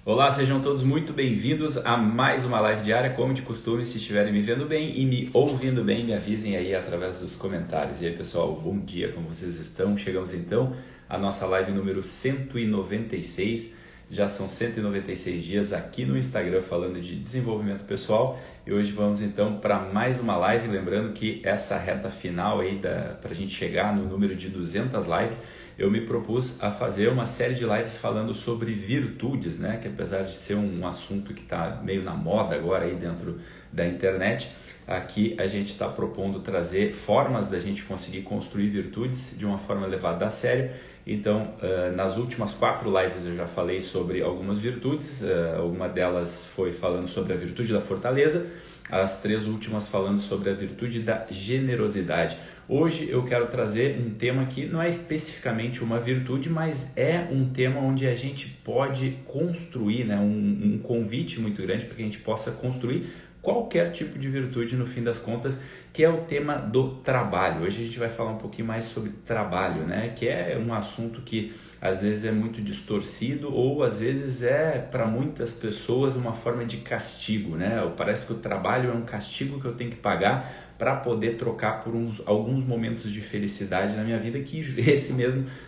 Olá, sejam todos muito bem-vindos a mais uma live diária. Como de costume, se estiverem me vendo bem e me ouvindo bem, me avisem aí através dos comentários. E aí, pessoal, bom dia, como vocês estão? Chegamos então à nossa live número 196. Já são 196 dias aqui no Instagram falando de desenvolvimento pessoal. E hoje vamos então para mais uma live, lembrando que essa reta final aí para a gente chegar no número de 200 lives, eu me propus a fazer uma série de lives falando sobre virtudes, né? Que apesar de ser um assunto que está meio na moda agora aí dentro da internet, aqui a gente está propondo trazer formas da gente conseguir construir virtudes de uma forma levada a sério. Então, nas últimas 4 lives eu já falei sobre algumas virtudes, uma delas foi falando sobre a virtude da fortaleza, as 3 últimas falando sobre a virtude da generosidade. Hoje eu quero trazer um tema que não é especificamente uma virtude, mas é um tema onde a gente pode construir, né? um convite muito grande para que a gente possa construir qualquer tipo de virtude no fim das contas, que é o tema do trabalho. Hoje a gente vai falar um pouquinho mais sobre trabalho, né? Que é um assunto que às vezes é muito distorcido ou às vezes é para muitas pessoas uma forma de castigo, né? Parece que o trabalho é um castigo que eu tenho que pagar para poder trocar por alguns momentos de felicidade na minha vida que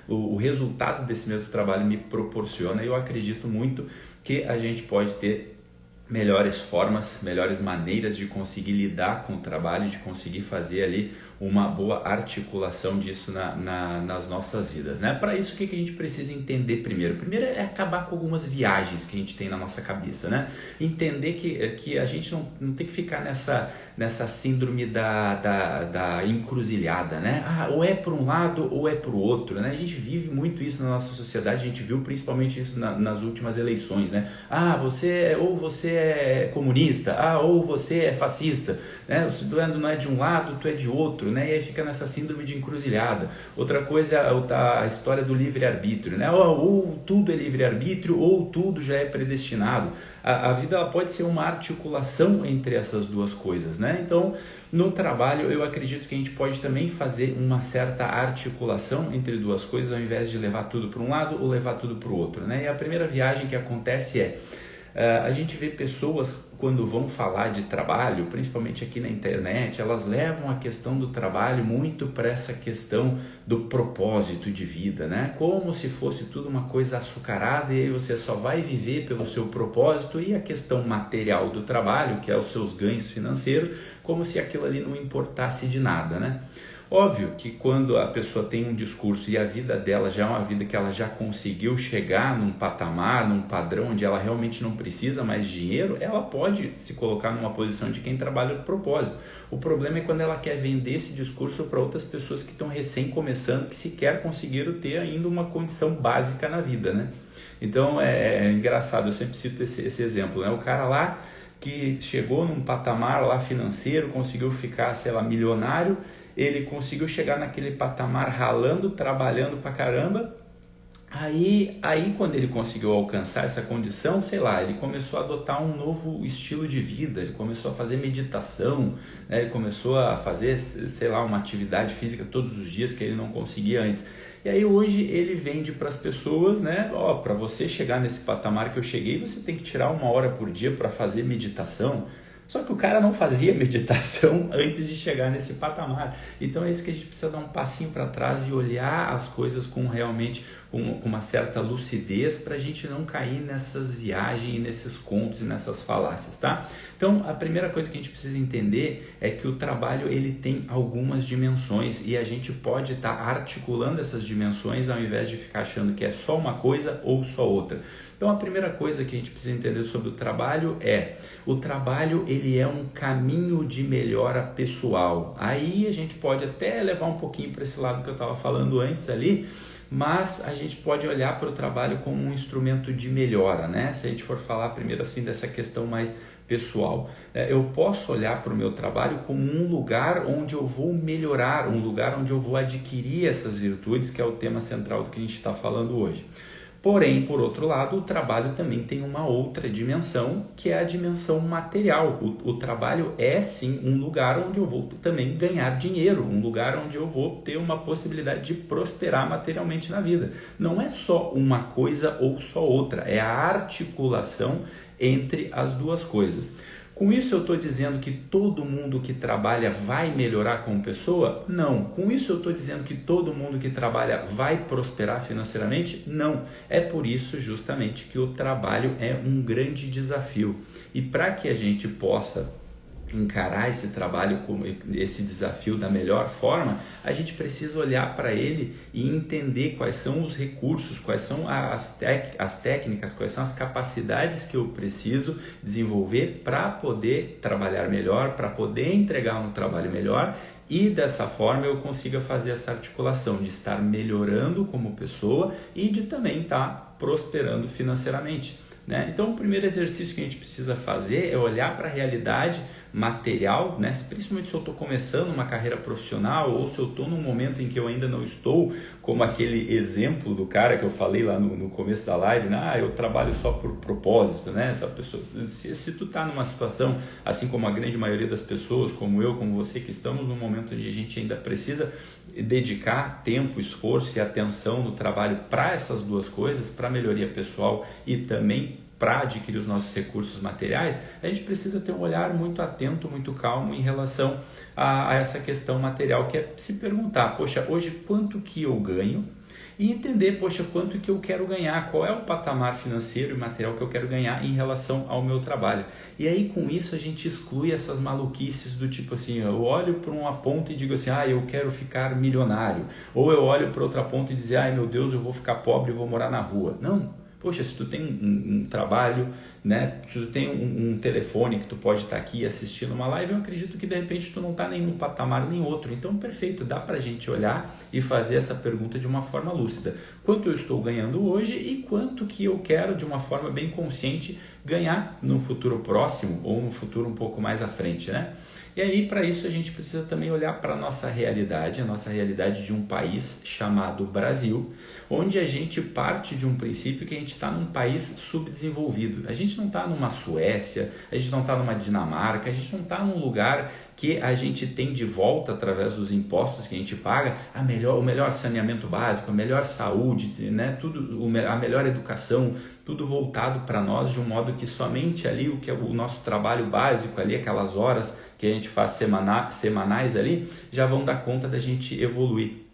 o resultado desse mesmo trabalho me proporciona. E eu acredito muito que a gente pode ter melhores formas, melhores maneiras de conseguir lidar com o trabalho, de conseguir fazer ali uma boa articulação disso nas nossas vidas, né? Para isso, o que a gente precisa entender primeiro? Primeiro é acabar com algumas viagens que a gente tem na nossa cabeça, né? Entender que a gente não tem que ficar nessa síndrome da encruzilhada, né? Ou é para um lado ou é para o outro, né? A gente vive muito isso na nossa sociedade, a gente viu principalmente isso nas últimas eleições, né? Você é comunista, ou você é fascista, né? Se tu não é de um lado, tu é de outro, né? E aí fica nessa síndrome de encruzilhada. Outra coisa é a história do livre-arbítrio, né? Ou tudo é livre-arbítrio, ou tudo já é predestinado. A vida ela pode ser uma articulação entre essas duas coisas, né? Então, no trabalho, eu acredito que a gente pode também fazer uma certa articulação entre duas coisas, ao invés de levar tudo para um lado ou levar tudo para o outro, né? E a primeira viagem que acontece a gente vê pessoas quando vão falar de trabalho, principalmente aqui na internet, elas levam a questão do trabalho muito para essa questão do propósito de vida, né? Como se fosse tudo uma coisa açucarada e aí você só vai viver pelo seu propósito, e a questão material do trabalho, que é os seus ganhos financeiros, como se aquilo ali não importasse de nada, né? Óbvio que quando a pessoa tem um discurso e a vida dela já é uma vida que ela já conseguiu chegar num patamar, num padrão onde ela realmente não precisa mais de dinheiro, ela pode se colocar numa posição de quem trabalha de propósito. O problema é quando ela quer vender esse discurso para outras pessoas que estão recém começando, que sequer conseguiram ter ainda uma condição básica na vida, né? Então é engraçado, eu sempre cito esse exemplo, né? O cara lá que chegou num patamar lá financeiro, conseguiu ficar, milionário, ele conseguiu chegar naquele patamar ralando, trabalhando pra caramba. Aí quando ele conseguiu alcançar essa condição, ele começou a adotar um novo estilo de vida, ele começou a fazer meditação, né? Ele começou a fazer, uma atividade física todos os dias que ele não conseguia antes. E aí hoje ele vende para as pessoas, né? Para você chegar nesse patamar que eu cheguei, você tem que tirar 1 hora por dia para fazer meditação. Só que o cara não fazia meditação antes de chegar nesse patamar. Então é isso que a gente precisa dar um passinho para trás e olhar as coisas com uma certa lucidez, para a gente não cair nessas viagens, nesses contos e nessas falácias, tá? Então a primeira coisa que a gente precisa entender é que o trabalho ele tem algumas dimensões e a gente pode estar articulando essas dimensões ao invés de ficar achando que é só uma coisa ou só outra. Então a primeira coisa que a gente precisa entender sobre o trabalho o trabalho ele é um caminho de melhora pessoal. Aí a gente pode até levar um pouquinho para esse lado que eu estava falando antes ali, mas a gente pode olhar para o trabalho como um instrumento de melhora, né? Se a gente for falar primeiro assim dessa questão mais pessoal, eu posso olhar para o meu trabalho como um lugar onde eu vou melhorar, um lugar onde eu vou adquirir essas virtudes, que é o tema central do que a gente está falando hoje. Porém, por outro lado, o trabalho também tem uma outra dimensão, que é a dimensão material. O trabalho é sim um lugar onde eu vou também ganhar dinheiro, um lugar onde eu vou ter uma possibilidade de prosperar materialmente na vida. Não é só uma coisa ou só outra, é a articulação entre as duas coisas. Com isso eu estou dizendo que todo mundo que trabalha vai melhorar como pessoa? Não. Com isso eu estou dizendo que todo mundo que trabalha vai prosperar financeiramente? Não. É por isso justamente que o trabalho é um grande desafio. E para que a gente possa encarar esse trabalho, esse desafio da melhor forma, a gente precisa olhar para ele e entender quais são os recursos, quais são as técnicas, quais são as capacidades que eu preciso desenvolver para poder trabalhar melhor, para poder entregar um trabalho melhor e dessa forma eu consiga fazer essa articulação de estar melhorando como pessoa e de também estar prosperando financeiramente. Então, o primeiro exercício que a gente precisa fazer é olhar para a realidade material, principalmente se eu estou começando uma carreira profissional ou se eu estou num momento em que eu ainda não estou, como aquele exemplo do cara que eu falei lá no começo da live, eu trabalho só por propósito, essa pessoa, se tu está numa situação, assim como a grande maioria das pessoas, como eu, como você, que estamos num momento onde a gente ainda precisa dedicar tempo, esforço e atenção no trabalho para essas duas coisas, para a melhoria pessoal e também para adquirir os nossos recursos materiais, a gente precisa ter um olhar muito atento, muito calmo em relação a essa questão material, que é se perguntar, poxa, hoje quanto que eu ganho? E entender, poxa, quanto que eu quero ganhar, qual é o patamar financeiro e material que eu quero ganhar em relação ao meu trabalho. E aí com isso a gente exclui essas maluquices do tipo assim, eu olho para uma ponta e digo assim, eu quero ficar milionário. Ou eu olho para outra ponta e dizer, meu Deus, eu vou ficar pobre e vou morar na rua. Não. Poxa, se tu tem um trabalho, se tu tem um telefone que tu pode estar aqui assistindo uma live, eu acredito que de repente tu não está nem num patamar nem outro. Então, perfeito, dá para a gente olhar e fazer essa pergunta de uma forma lúcida. Quanto eu estou ganhando hoje e quanto que eu quero, de uma forma bem consciente, ganhar no futuro próximo ou no futuro um pouco mais à frente, E aí, para isso, a gente precisa também olhar para a nossa realidade de um país chamado Brasil, onde a gente parte de um princípio que a gente está num país subdesenvolvido. A gente não está numa Suécia, a gente não está numa Dinamarca, a gente não está num lugar que a gente tem de volta, através dos impostos que a gente paga, o melhor saneamento básico, a melhor saúde, a melhor educação, tudo voltado para nós de um modo que somente ali o que é o nosso trabalho básico ali, aquelas horas que a gente faz semanais ali, já vão dar conta da gente evoluir.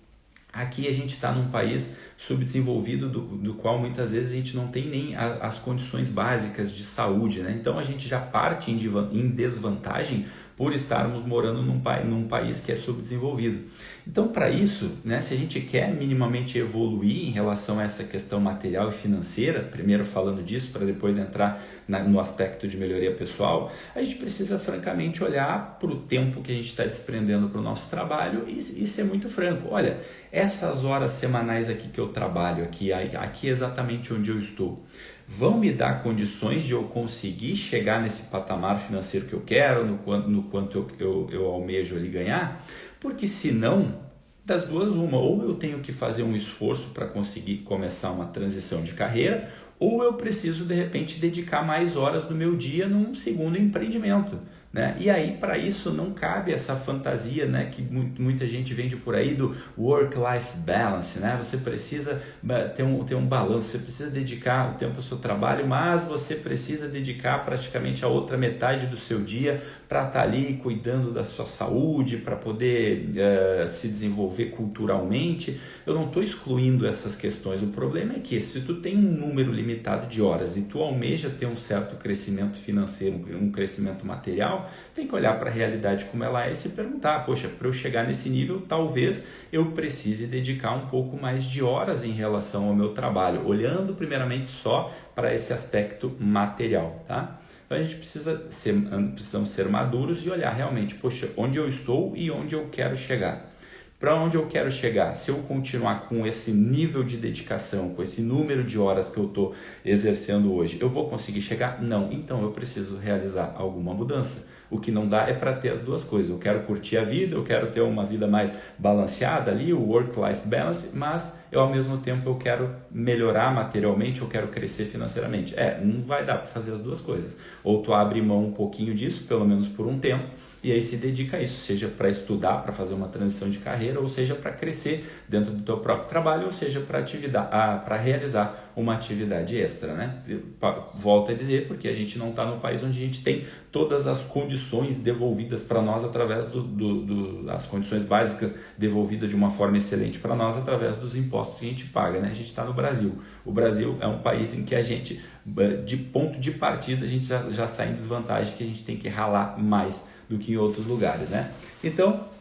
Aqui a gente está num país subdesenvolvido do qual muitas vezes a gente não tem nem as condições básicas de saúde, Então a gente já parte em desvantagem por estarmos morando num país que é subdesenvolvido. Então, para isso, se a gente quer minimamente evoluir em relação a essa questão material e financeira, primeiro falando disso para depois entrar no aspecto de melhoria pessoal, a gente precisa francamente olhar para o tempo que a gente está desprendendo para o nosso trabalho e ser muito franco. Olha, essas horas semanais aqui que eu trabalho, aqui é exatamente onde eu estou, vão me dar condições de eu conseguir chegar nesse patamar financeiro que eu quero, no quanto eu almejo ali ganhar? Porque se não, das duas uma, ou eu tenho que fazer um esforço para conseguir começar uma transição de carreira, ou eu preciso de repente dedicar mais horas do meu dia num segundo empreendimento. E aí, para isso, não cabe essa fantasia que muita gente vende por aí do work-life balance. Você precisa ter um balanço, você precisa dedicar o tempo ao seu trabalho, mas você precisa dedicar praticamente a outra metade do seu dia para estar ali cuidando da sua saúde, para poder se desenvolver culturalmente. Eu não estou excluindo essas questões. O problema é que se tu tem um número limitado de horas e tu almeja ter um certo crescimento financeiro, um crescimento material, tem que olhar para a realidade como ela é e se perguntar, poxa, para eu chegar nesse nível, talvez eu precise dedicar um pouco mais de horas em relação ao meu trabalho, olhando primeiramente só para esse aspecto material, Então a gente precisamos ser maduros e olhar realmente, poxa, onde eu estou e onde eu quero chegar. Para onde eu quero chegar? Se eu continuar com esse nível de dedicação, com esse número de horas que eu estou exercendo hoje, eu vou conseguir chegar? Não. Então eu preciso realizar alguma mudança. O que não dá é para ter as duas coisas. Eu quero curtir a vida, eu quero ter uma vida mais balanceada ali, o work-life balance, mas eu ao mesmo tempo eu quero melhorar materialmente, eu quero crescer financeiramente. Não vai dar para fazer as duas coisas. Ou tu abre mão um pouquinho disso, pelo menos por um tempo, e aí se dedica a isso, seja para estudar, para fazer uma transição de carreira, ou seja para crescer dentro do teu próprio trabalho, ou seja para realizar uma atividade extra, né? Volto a dizer, porque a gente não está no país onde a gente tem todas as condições devolvidas para nós através as condições básicas devolvidas de uma forma excelente para nós através dos impostos que a gente paga, né? A gente está no Brasil. O Brasil é um país em que a gente, de ponto de partida, a gente já sai em desvantagem, que a gente tem que ralar mais do que em outros lugares, né? Então,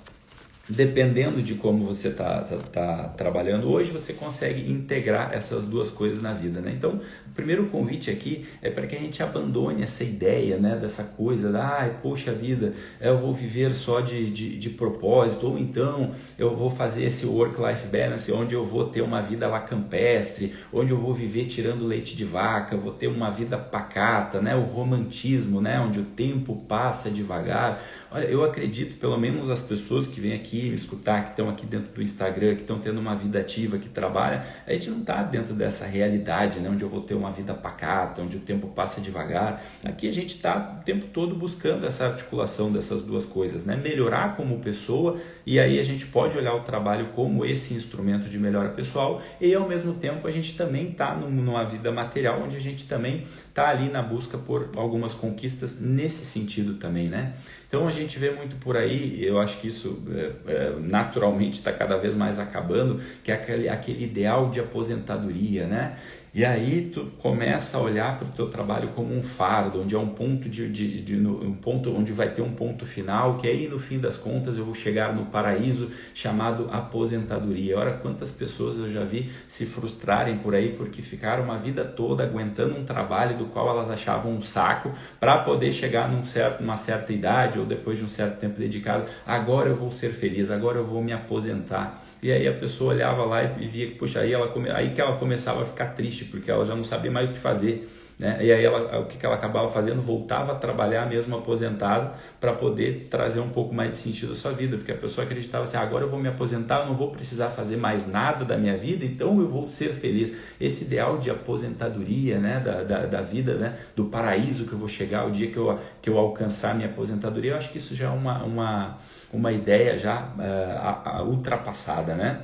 dependendo de como você está trabalhando hoje, você consegue integrar essas duas coisas na vida, né? Então, o primeiro convite aqui é para que a gente abandone essa ideia, né, dessa coisa poxa vida, eu vou viver só de propósito, ou então eu vou fazer esse work-life balance, onde eu vou ter uma vida lá campestre, onde eu vou viver tirando leite de vaca, vou ter uma vida pacata, né, o romantismo, né, onde o tempo passa devagar. Olha, eu acredito, pelo menos as pessoas que vêm aqui me escutar, que estão aqui dentro do Instagram, que estão tendo uma vida ativa, que trabalha, a gente não está dentro dessa realidade, né, onde eu vou ter uma vida pacata, onde o tempo passa devagar. Aqui a gente está o tempo todo buscando essa articulação dessas duas coisas, né, melhorar como pessoa, e aí a gente pode olhar o trabalho como esse instrumento de melhora pessoal, e ao mesmo tempo a gente também está numa vida material, onde a gente também está ali na busca por algumas conquistas nesse sentido também, né? Então a gente vê muito por aí, eu acho que isso naturalmente está cada vez mais acabando, que é aquele ideal de aposentadoria, né? E aí tu começa a olhar para o teu trabalho como um fardo, onde é um ponto um ponto onde vai ter um ponto final, que aí no fim das contas eu vou chegar no paraíso chamado aposentadoria. Ora, quantas pessoas eu já vi se frustrarem por aí porque ficaram uma vida toda aguentando um trabalho do qual elas achavam um saco para poder chegar numa certa idade ou depois de um certo tempo dedicado, agora eu vou ser feliz, agora eu vou me aposentar. E aí a pessoa olhava lá e via que, puxa, aí que ela começava a ficar triste, porque ela já não sabia mais o que fazer, né? E aí o que ela acabava fazendo? Voltava a trabalhar mesmo aposentado para poder trazer um pouco mais de sentido à sua vida, porque a pessoa acreditava assim, agora eu vou me aposentar, eu não vou precisar fazer mais nada da minha vida, então eu vou ser feliz. Esse ideal de aposentadoria, né, da vida, né, do paraíso que eu vou chegar o dia que eu alcançar a minha aposentadoria, eu acho que isso já é uma ideia já ultrapassada, né?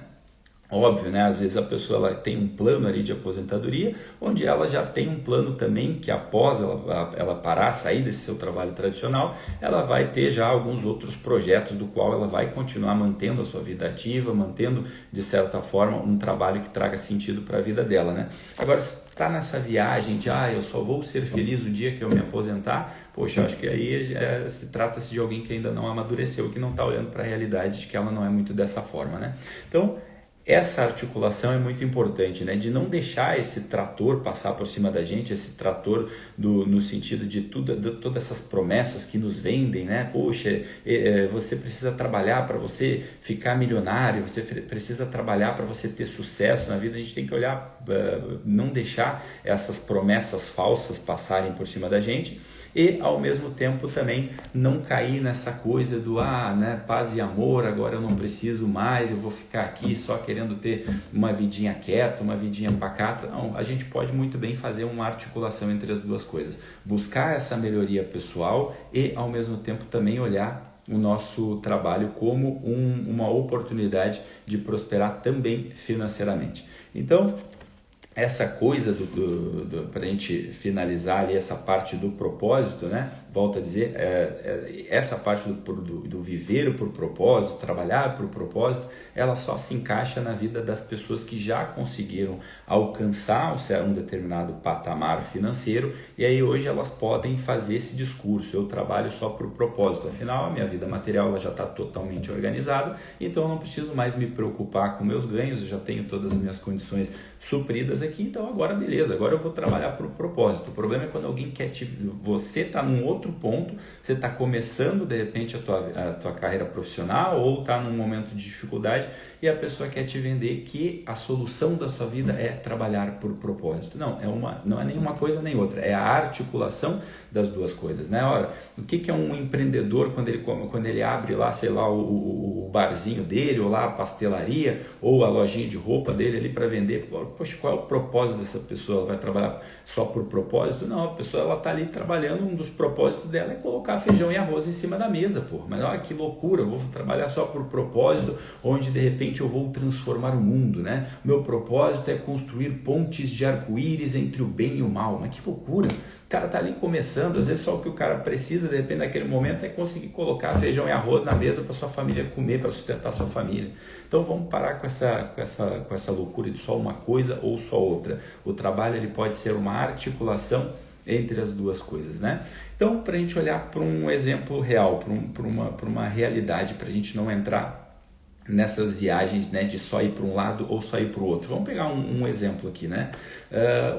Óbvio, né? Às vezes a pessoa ela tem um plano ali de aposentadoria, onde ela já tem um plano também que após ela parar, sair desse seu trabalho tradicional, ela vai ter já alguns outros projetos do qual ela vai continuar mantendo a sua vida ativa, mantendo de certa forma um trabalho que traga sentido para a vida dela, né? Agora, se está nessa viagem de eu só vou ser feliz o dia que eu me aposentar, poxa, eu acho que aí se trata-se de alguém que ainda não amadureceu, que não está olhando para a realidade de que ela não é muito dessa forma, né? Então, essa articulação é muito importante, né? De não deixar esse trator passar por cima da gente, esse trator no sentido de todas essas promessas que nos vendem, né? Poxa, você precisa trabalhar para você ficar milionário, você precisa trabalhar para você ter sucesso na vida. A gente tem que olhar, não deixar essas promessas falsas passarem por cima da gente. E ao mesmo tempo também não cair nessa coisa do né, paz e amor, agora eu não preciso mais, eu vou ficar aqui só querendo ter uma vidinha quieta, uma vidinha pacata. Não, a gente pode muito bem fazer uma articulação entre as duas coisas, buscar essa melhoria pessoal e ao mesmo tempo também olhar o nosso trabalho como uma oportunidade de prosperar também financeiramente. Então, essa coisa para a gente finalizar ali essa parte do propósito, né? Volto a dizer, essa parte do viver por propósito, trabalhar por propósito, ela só se encaixa na vida das pessoas que já conseguiram alcançar um determinado patamar financeiro, e aí hoje elas podem fazer esse discurso, eu trabalho só por propósito, afinal a minha vida material ela já está totalmente organizada, então eu não preciso mais me preocupar com meus ganhos, eu já tenho todas as minhas condições supridas aqui, então agora beleza, agora eu vou trabalhar por propósito. O problema é quando alguém quer você está num outro ponto, você está começando de repente a tua carreira profissional ou está num momento de dificuldade e a pessoa quer te vender que a solução da sua vida é trabalhar por propósito. Não é nenhuma coisa nem outra, é a articulação das duas coisas, né? Ora, o que é um empreendedor quando ele abre lá, sei lá, o barzinho dele, ou lá a pastelaria, ou a lojinha de roupa dele ali para vender? Poxa, qual é o propósito dessa pessoa? Ela vai trabalhar só por propósito? Não, a pessoa ela tá ali trabalhando, um dos propósitos dela é colocar feijão e arroz em cima da mesa, pô. Mas olha que loucura, eu vou trabalhar só por propósito, onde de repente eu vou transformar o mundo, né? Meu propósito é construir pontes de arco-íris entre o bem e o mal. Mas que loucura! O cara tá ali começando, às vezes só o que o cara precisa, de repente, naquele momento, é conseguir colocar feijão e arroz na mesa para sua família comer, para sustentar sua família. Então vamos parar com essa loucura de só uma coisa ou só outra. O trabalho ele pode ser uma articulação entre as duas coisas, né? Então, para a gente olhar para um exemplo real, para uma realidade, para a gente não entrar nessas viagens, né, de só ir para um lado ou só ir para o outro. Vamos pegar um exemplo aqui, né?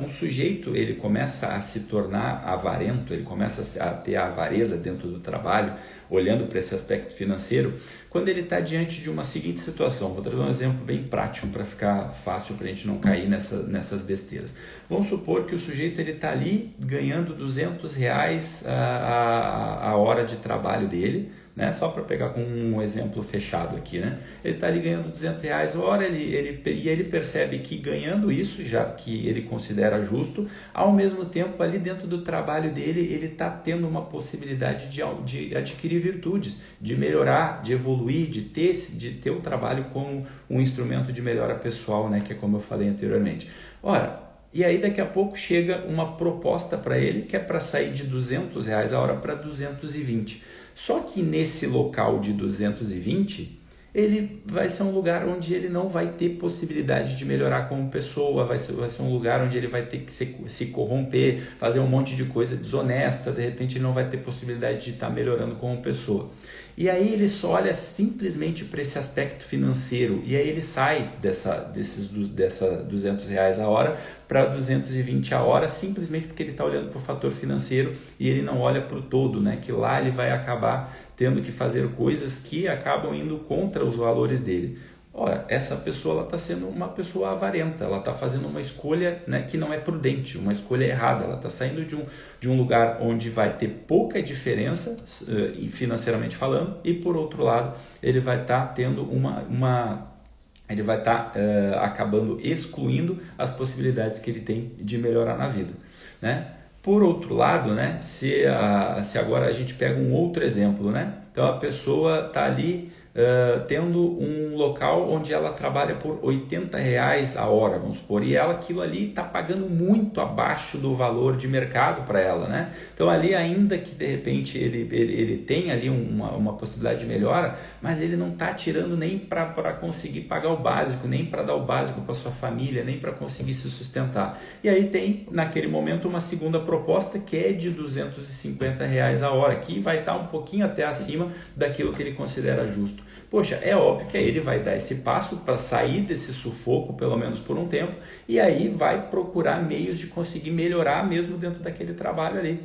Um sujeito, ele começa a se tornar avarento, ele começa a ter a avareza dentro do trabalho, olhando para esse aspecto financeiro, quando ele está diante de uma seguinte situação. Vou trazer um exemplo bem prático para ficar fácil para a gente não cair nessas besteiras. Vamos supor que o sujeito está ali ganhando R$200 a hora de trabalho dele, né? Só para pegar com um exemplo fechado aqui, né? Ele está ali ganhando R$200 a hora, e ele percebe que ganhando isso, já que ele considera justo, ao mesmo tempo ali dentro do trabalho dele, ele está tendo uma possibilidade de adquirir virtudes, de melhorar, de evoluir, de ter o trabalho como um instrumento de melhora pessoal, né? Que é como eu falei anteriormente. Ora, e aí daqui a pouco chega uma proposta para ele que é para sair de R$200 a hora para 220. Só que nesse local de 220, ele vai ser um lugar onde ele não vai ter possibilidade de melhorar como pessoa, vai ser um lugar onde ele vai ter que se corromper, fazer um monte de coisa desonesta, de repente ele não vai ter possibilidade de estar melhorando como pessoa. E aí ele só olha simplesmente para esse aspecto financeiro, e aí ele sai desses R$200 a hora para 220 a hora, simplesmente porque ele está olhando para o fator financeiro e ele não olha para o todo, né? Que lá ele vai acabar tendo que fazer coisas que acabam indo contra os valores dele. Ora, essa pessoa está sendo uma pessoa avarenta, ela está fazendo uma escolha, né, que não é prudente, uma escolha errada. Ela está saindo de um lugar onde vai ter pouca diferença, financeiramente falando, e por outro lado, ele vai estar tendo ele vai estar acabando excluindo as possibilidades que ele tem de melhorar na vida, né? Por outro lado, né, se agora a gente pega um outro exemplo, né? Então a pessoa está ali tendo um local onde ela trabalha por R$80 a hora, vamos supor, e aquilo ali está pagando muito abaixo do valor de mercado para ela, né? Então ali, ainda que de repente ele tenha ali uma possibilidade de melhora, mas ele não está tirando nem para conseguir pagar o básico, nem para dar o básico para sua família, nem para conseguir se sustentar. E aí tem naquele momento uma segunda proposta que é de R$250 a hora, que vai estar um pouquinho até acima daquilo que ele considera justo. Poxa, é óbvio que aí ele vai dar esse passo para sair desse sufoco, pelo menos por um tempo, e aí vai procurar meios de conseguir melhorar mesmo dentro daquele trabalho ali,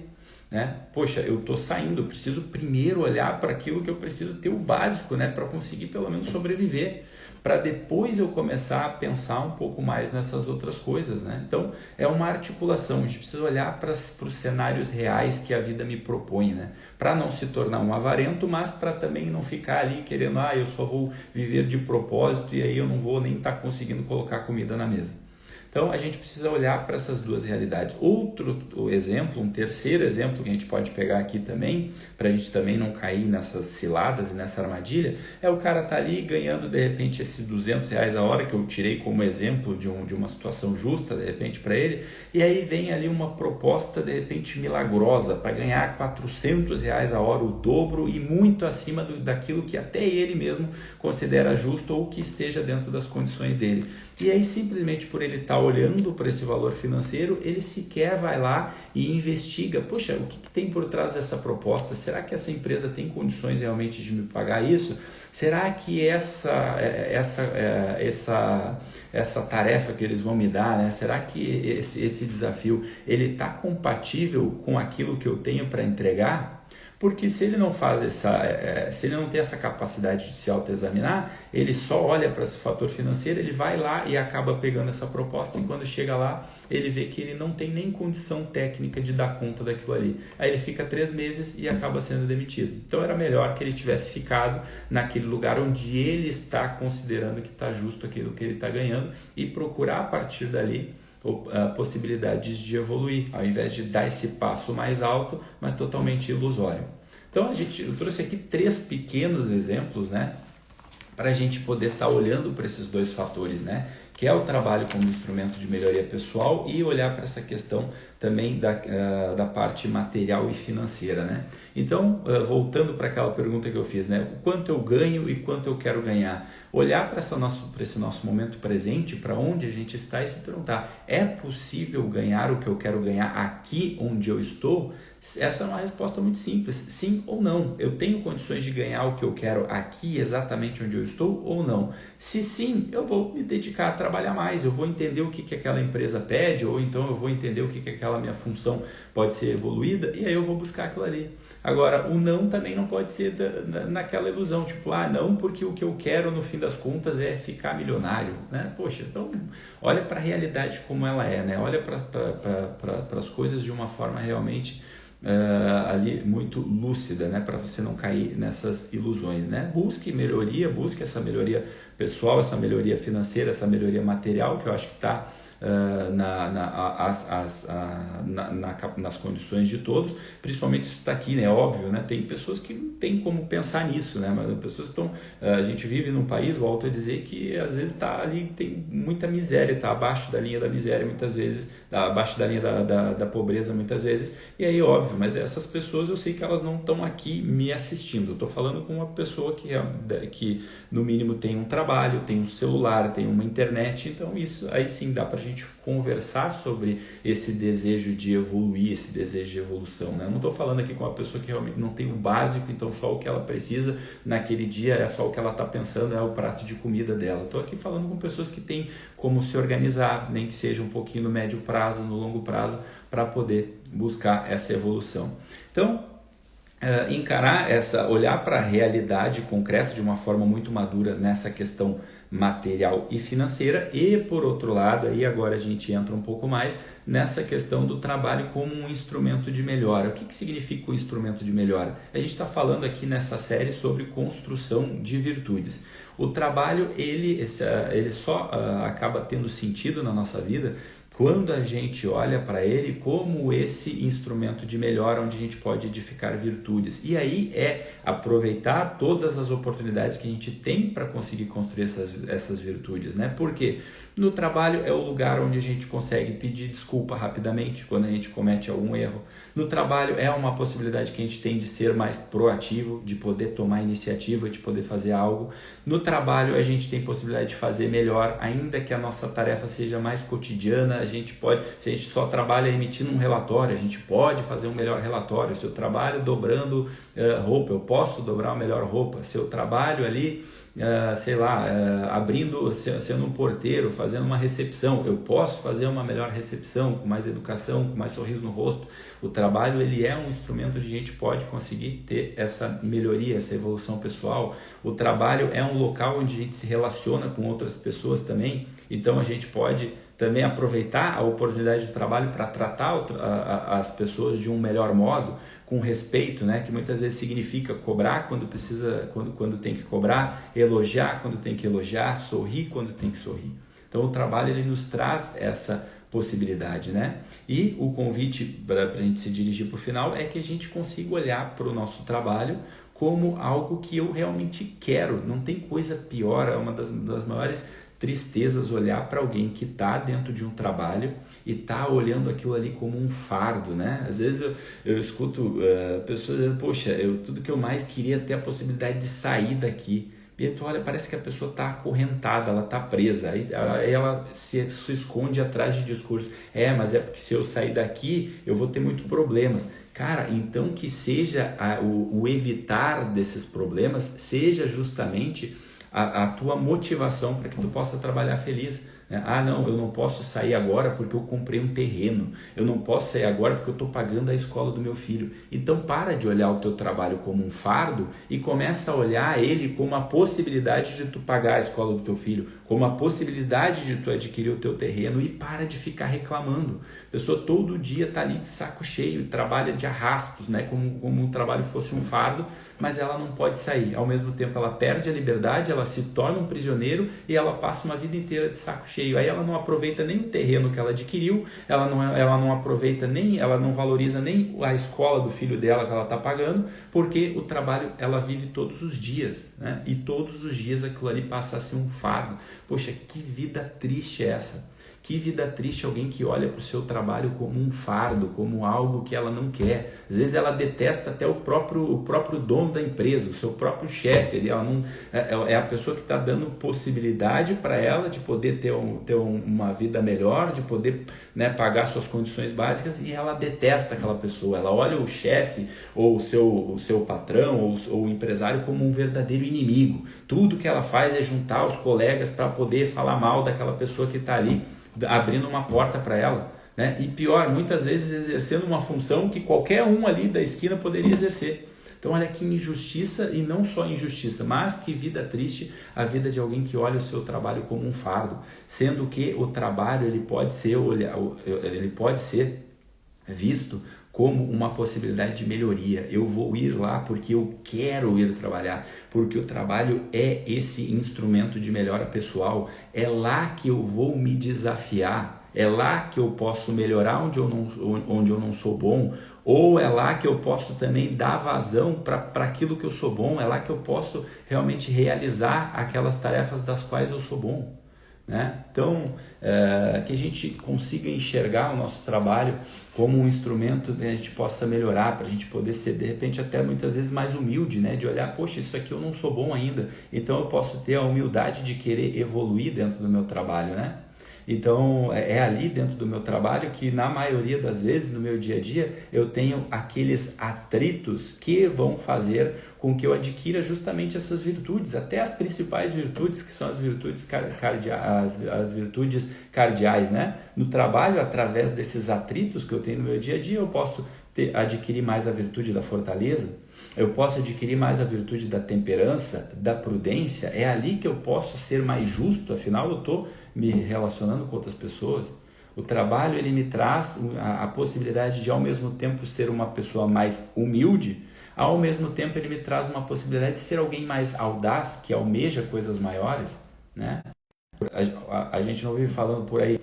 né? Poxa, eu estou saindo, eu preciso primeiro olhar para aquilo que eu preciso ter o básico, né, para conseguir pelo menos sobreviver, para depois eu começar a pensar um pouco mais nessas outras coisas, né? Então, é uma articulação, a gente precisa olhar para os cenários reais que a vida me propõe, né? Para não se tornar um avarento, mas para também não ficar ali querendo, eu só vou viver de propósito e aí eu não vou nem estar conseguindo colocar comida na mesa. Então, a gente precisa olhar para essas duas realidades. Outro exemplo, um terceiro exemplo que a gente pode pegar aqui também, para a gente também não cair nessas ciladas e nessa armadilha, é o cara tá ali ganhando, de repente, esses R$200 a hora, que eu tirei como exemplo de uma situação justa, de repente, para ele, e aí vem ali uma proposta, de repente, milagrosa, para ganhar R$400 a hora, o dobro e muito acima daquilo que até ele mesmo considera justo ou que esteja dentro das condições dele. E aí, simplesmente por ele estar olhando para esse valor financeiro, ele sequer vai lá e investiga, poxa, o que tem por trás dessa proposta? Será que essa empresa tem condições realmente de me pagar isso? Será que essa tarefa que eles vão me dar, né? Será que esse desafio ele está compatível com aquilo que eu tenho para entregar? Porque se ele não faz se ele não tem essa capacidade de se autoexaminar, ele só olha para esse fator financeiro, ele vai lá e acaba pegando essa proposta e quando chega lá, ele vê que ele não tem nem condição técnica de dar conta daquilo ali. Aí ele fica 3 meses e acaba sendo demitido. Então era melhor que ele tivesse ficado naquele lugar onde ele está considerando que está justo aquilo que ele está ganhando e procurar a partir dali possibilidades de evoluir, ao invés de dar esse passo mais alto, mas totalmente ilusório. Então eu trouxe aqui 3 pequenos exemplos, né, para a gente poder estar olhando para esses 2 fatores, né, que é o trabalho como instrumento de melhoria pessoal e olhar para essa questão também da parte material e financeira, né? Então, voltando para aquela pergunta que eu fiz, né? O quanto eu ganho e quanto eu quero ganhar? Olhar para esse nosso momento presente, para onde a gente está e se perguntar, é possível ganhar o que eu quero ganhar aqui onde eu estou? Essa é uma resposta muito simples, sim ou não. Eu tenho condições de ganhar o que eu quero aqui exatamente onde eu estou ou não? Se sim, eu vou me dedicar a trabalhar mais, eu vou entender o que aquela empresa pede ou então eu vou entender o que aquela minha função pode ser evoluída e aí eu vou buscar aquilo ali. Agora, o não também não pode ser naquela ilusão, tipo, não, porque o que eu quero no fim das contas é ficar milionário, né? Poxa, então olha para a realidade como ela é, né? Olha para as coisas de uma forma realmente ali muito lúcida, né, para você não cair nessas ilusões, né? Busque melhoria, busque essa melhoria pessoal, essa melhoria financeira, essa melhoria material, que eu acho que está nas condições de todos, principalmente isso está aqui, né? Óbvio, né? Tem pessoas que não tem como pensar nisso, né? Mas as pessoas estão, a gente vive num país, volto a dizer, que às vezes está ali, tem muita miséria, está abaixo da linha da miséria muitas vezes, abaixo da linha da pobreza muitas vezes, e aí óbvio, mas essas pessoas eu sei que elas não estão aqui me assistindo, eu estou falando com uma pessoa que no mínimo tem um trabalho, tem um celular, tem uma internet, então isso aí sim dá para a gente conversar sobre esse desejo de evoluir, esse desejo de evolução, né? Eu não estou falando aqui com uma pessoa que realmente não tem o básico, então só o que ela precisa naquele dia é só o que ela está pensando, é o prato de comida dela. Estou aqui falando com pessoas que têm como se organizar, nem que seja um pouquinho no médio prazo, no longo prazo, para poder buscar essa evolução. Então, olhar para a realidade concreta de uma forma muito madura nessa questão material e financeira e, por outro lado, aí agora a gente entra um pouco mais nessa questão do trabalho como um instrumento de melhora. O que significa o instrumento de melhora? A gente está falando aqui nessa série sobre construção de virtudes. O trabalho, ele só acaba tendo sentido na nossa vida quando a gente olha para ele como esse instrumento de melhora onde a gente pode edificar virtudes. E aí é aproveitar todas as oportunidades que a gente tem para conseguir construir essas virtudes, né? Porque no trabalho é o lugar onde a gente consegue pedir desculpa rapidamente quando a gente comete algum erro. No trabalho é uma possibilidade que a gente tem de ser mais proativo, de poder tomar iniciativa, de poder fazer algo. No trabalho a gente tem possibilidade de fazer melhor, ainda que a nossa tarefa seja mais cotidiana, a gente pode, se a gente só trabalha emitindo um relatório, a gente pode fazer um melhor relatório. Se eu trabalho dobrando roupa, eu posso dobrar uma melhor roupa. Se eu trabalho ali, sendo um porteiro, fazendo uma recepção, eu posso fazer uma melhor recepção, com mais educação, com mais sorriso no rosto. O trabalho, ele é um instrumento onde a gente pode conseguir ter essa melhoria, essa evolução pessoal. O trabalho é um local onde a gente se relaciona com outras pessoas também, então a gente pode também aproveitar a oportunidade de trabalho para tratar as pessoas de um melhor modo, com respeito, né? Que muitas vezes significa cobrar quando precisa, quando tem que cobrar, elogiar quando tem que elogiar, sorrir quando tem que sorrir. Então o trabalho, ele nos traz essa possibilidade, né? E o convite para a gente se dirigir para o final é que a gente consiga olhar para o nosso trabalho como algo que eu realmente quero. Não tem coisa pior, é uma das maiores tristezas olhar para alguém que está dentro de um trabalho e está olhando aquilo ali como um fardo, né? Às vezes eu escuto pessoas dizendo, poxa, tudo que eu mais queria é ter a possibilidade de sair daqui. E aí tu olha, parece que a pessoa está acorrentada, ela está presa, aí ela se esconde atrás de discursos. Mas é porque se eu sair daqui, eu vou ter muitos problemas. Cara, então que seja o evitar desses problemas, seja justamente a tua motivação para que tu possa trabalhar feliz. Não, eu não posso sair agora porque eu comprei um terreno, eu não posso sair agora porque eu estou pagando a escola do meu filho. Então para de olhar o teu trabalho como um fardo e começa a olhar ele como a possibilidade de tu pagar a escola do teu filho, como a possibilidade de tu adquirir o teu terreno, e para de ficar reclamando. A pessoa todo dia está ali de saco cheio, trabalha de arrastos, como o trabalho fosse um fardo, mas ela não pode sair. Ao mesmo tempo ela perde a liberdade, ela se torna um prisioneiro e ela passa uma vida inteira de saco cheio. Aí ela não aproveita nem o terreno que ela adquiriu, ela não aproveita nem, ela não valoriza nem a escola do filho dela que ela está pagando, porque o trabalho ela vive todos os dias, e todos os dias aquilo ali passa a ser um fardo. Poxa, que vida triste é essa? Que vida triste alguém que olha para o seu trabalho como um fardo, como algo que ela não quer. Às vezes ela detesta até o próprio dono da empresa, o seu próprio chefe. Ela não, é a pessoa que está dando possibilidade para ela de poder ter uma vida melhor, de poder pagar suas condições básicas, e ela detesta aquela pessoa. Ela olha o chefe ou o seu patrão ou o empresário como um verdadeiro inimigo. Tudo que ela faz é juntar os colegas para poder falar mal daquela pessoa que está ali abrindo uma porta para ela, e pior, muitas vezes exercendo uma função que qualquer um ali da esquina poderia exercer. Então olha que injustiça, e não só injustiça, mas que vida triste a vida de alguém que olha o seu trabalho como um fardo, sendo que o trabalho ele pode ser visto como uma possibilidade de melhoria. Eu vou ir lá porque eu quero ir trabalhar, porque o trabalho é esse instrumento de melhora pessoal, é lá que eu vou me desafiar, é lá que eu posso melhorar onde eu não sou bom, ou é lá que eu posso também dar vazão para aquilo que eu sou bom, é lá que eu posso realmente realizar aquelas tarefas das quais eu sou bom. Então, que a gente consiga enxergar o nosso trabalho como um instrumento que a gente possa melhorar, para a gente poder ser, de repente, até muitas vezes mais humilde, de olhar, poxa, isso aqui eu não sou bom ainda, então eu posso ter a humildade de querer evoluir dentro do meu trabalho, Então, é ali dentro do meu trabalho que, na maioria das vezes, no meu dia a dia, eu tenho aqueles atritos que vão fazer com que eu adquira justamente essas virtudes, até as principais virtudes, que são as virtudes as virtudes cardeais, No trabalho, através desses atritos que eu tenho no meu dia a dia, eu posso adquirir mais a virtude da fortaleza, eu posso adquirir mais a virtude da temperança, da prudência. É ali que eu posso ser mais justo, afinal eu estou me relacionando com outras pessoas. O trabalho ele me traz a possibilidade de, ao mesmo tempo, ser uma pessoa mais humilde, ao mesmo tempo ele me traz uma possibilidade de ser alguém mais audaz, que almeja coisas maiores, A gente não vive falando por aí,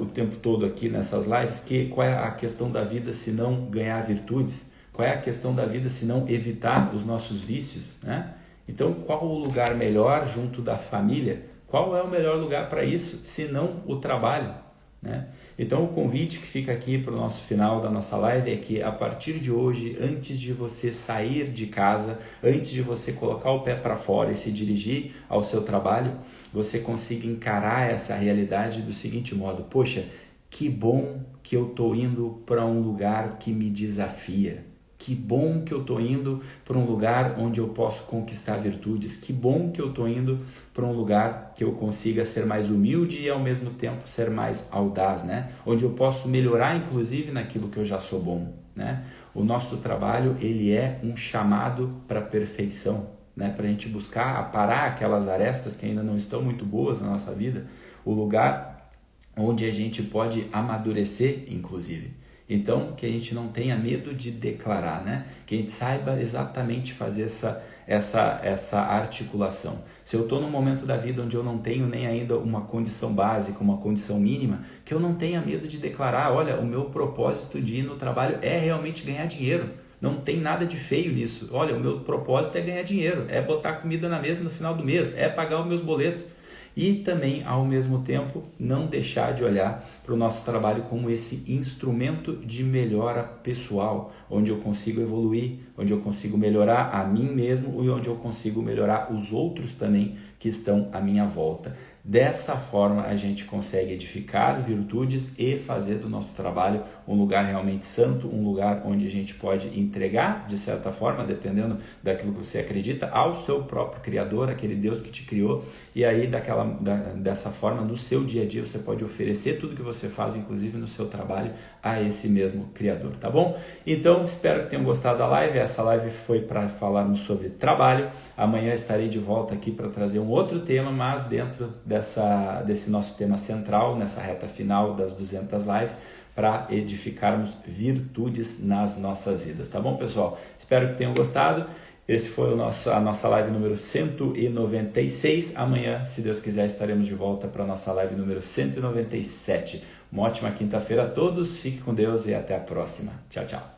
o tempo todo aqui nessas lives, que qual é a questão da vida se não ganhar virtudes? Qual é a questão da vida se não evitar os nossos vícios? Então, qual o lugar melhor junto da família? Qual é o melhor lugar para isso, se não o trabalho? Então, o convite que fica aqui para o nosso final da nossa live é que, a partir de hoje, antes de você sair de casa, antes de você colocar o pé para fora e se dirigir ao seu trabalho, você consiga encarar essa realidade do seguinte modo: poxa, que bom que eu estou indo para um lugar que me desafia. Que bom que eu estou indo para um lugar onde eu posso conquistar virtudes. Que bom que eu estou indo para um lugar que eu consiga ser mais humilde e, ao mesmo tempo, ser mais audaz, Onde eu posso melhorar, inclusive, naquilo que eu já sou bom, O nosso trabalho, ele é um chamado para a perfeição, para a gente buscar aparar aquelas arestas que ainda não estão muito boas na nossa vida, o lugar onde a gente pode amadurecer, inclusive. Então, que a gente não tenha medo de declarar, Que a gente saiba exatamente fazer essa articulação. Se eu estou num momento da vida onde eu não tenho nem ainda uma condição básica, uma condição mínima, que eu não tenha medo de declarar: olha, o meu propósito de ir no trabalho é realmente ganhar dinheiro. Não tem nada de feio nisso. Olha, o meu propósito é ganhar dinheiro, é botar comida na mesa no final do mês, é pagar os meus boletos. e também, ao mesmo tempo, não deixar de olhar para o nosso trabalho como esse instrumento de melhora pessoal, onde eu consigo evoluir, onde eu consigo melhorar a mim mesmo e onde eu consigo melhorar os outros também que estão à minha volta. Dessa forma, a gente consegue edificar virtudes e fazer do nosso trabalho um lugar realmente santo, um lugar onde a gente pode entregar, de certa forma, dependendo daquilo que você acredita, ao seu próprio Criador, aquele Deus que te criou, e aí dessa forma, no seu dia a dia, você pode oferecer tudo que você faz, inclusive no seu trabalho, a esse mesmo Criador, tá bom? Então, espero que tenham gostado da live. Essa live foi para falarmos sobre trabalho. Amanhã estarei de volta aqui para trazer um outro tema, mas dentro desse nosso tema central, nessa reta final das 200 lives, para edificarmos virtudes nas nossas vidas, tá bom, pessoal? Espero que tenham gostado. Esse foi a nossa live número 196. Amanhã, se Deus quiser, estaremos de volta para a nossa live número 197. Uma ótima quinta-feira a todos, fique com Deus e até a próxima. Tchau, tchau.